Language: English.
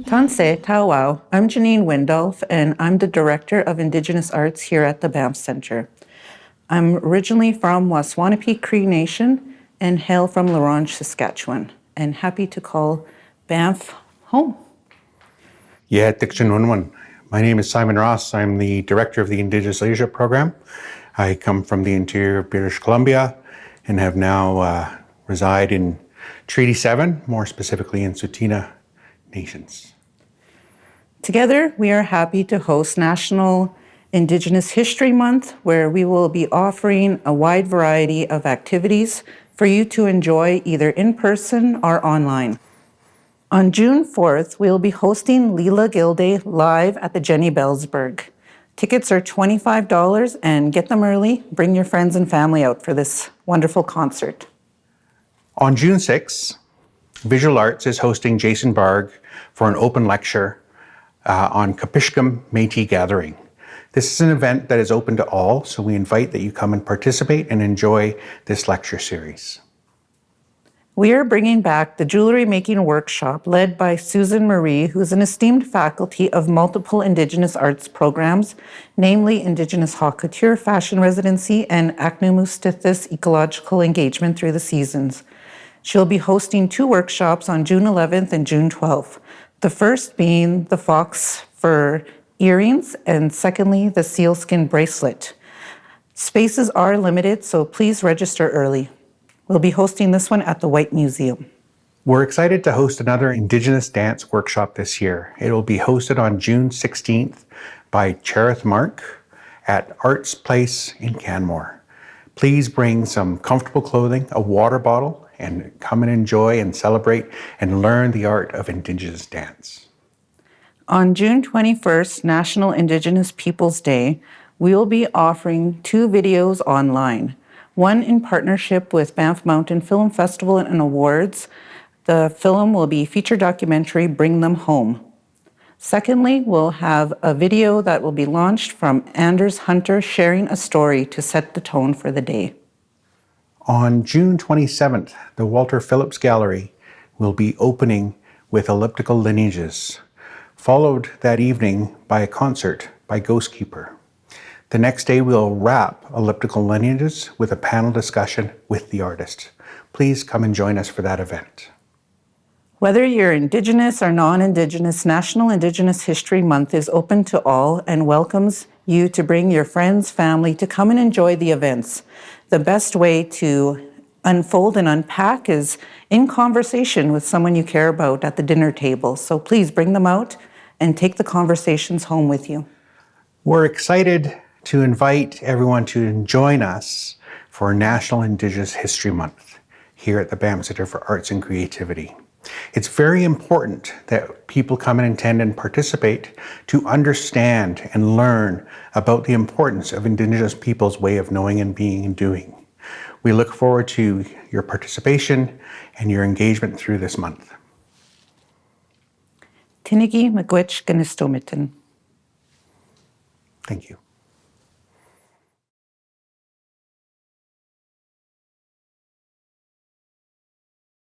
Tanse Tawau, I'm Janine Windolph, and I'm the Director of Indigenous Arts here at the Banff Centre. I'm originally from Waswanipi Cree Nation and hail from La Ronge, Saskatchewan, and happy to call Banff home. Yeah, Dikchanunwan. My name is Simon Ross. I'm the Director of the Indigenous Leadership Program. I come from the interior of British Columbia and have now reside in Treaty 7, more specifically in Tsuut'ina Nations. Together, we are happy to host National Indigenous History Month, where we will be offering a wide variety of activities for you to enjoy either in person or online. On June 4th, we'll be hosting Leela Gilday live at the Jenny Belzberg. Tickets are $25 and get them early. Bring your friends and family out for this wonderful concert. On June 6th, Visual Arts is hosting Jason Barg for an open lecture on Kapishkum Métis Gathering. This is an event that is open to all, so we invite that you come and participate and enjoy this lecture series. We are bringing back the jewelry making workshop led by Susan Marie, who's an esteemed faculty of multiple Indigenous arts programs, namely Indigenous Haute Couture Fashion Residency and Aknumustithis Ecological Engagement through the seasons. She'll be hosting 2 workshops on June 11th and June 12th. The first being the fox fur earrings, and secondly, the sealskin bracelet. Spaces are limited, so please register early. We'll be hosting this one at the White Museum. We're excited to host another Indigenous dance workshop this year. It will be hosted on June 16th by Cherith Mark at Arts Place in Canmore. Please bring some comfortable clothing, a water bottle, and come and enjoy and celebrate and learn the art of Indigenous dance. On June 21st, National Indigenous Peoples Day, we will be offering 2 videos online. One in partnership with Banff Mountain Film Festival and Awards. The film will be feature documentary, Bring Them Home. Secondly, we'll have a video that will be launched from Anders Hunter sharing a story to set the tone for the day. On June 27th, the Walter Phillips Gallery will be opening with Elliptical Lineages, followed that evening by a concert by Ghostkeeper. The next day, we'll wrap Elliptical Lineages with a panel discussion with the artist. Please come and join us for that event. Whether you're Indigenous or non-Indigenous, National Indigenous History Month is open to all and welcomes you to bring your friends, family to come and enjoy the events. The best way to unfold and unpack is in conversation with someone you care about at the dinner table. So please bring them out and take the conversations home with you. We're excited to invite everyone to join us for National Indigenous History Month here at the Banff Centre for Arts and Creativity. It's very important that people come and attend and participate to understand and learn about the importance of Indigenous people's way of knowing and being and doing. We look forward to your participation and your engagement through this month. Tinigi Magwich Ganistomitten. Thank you.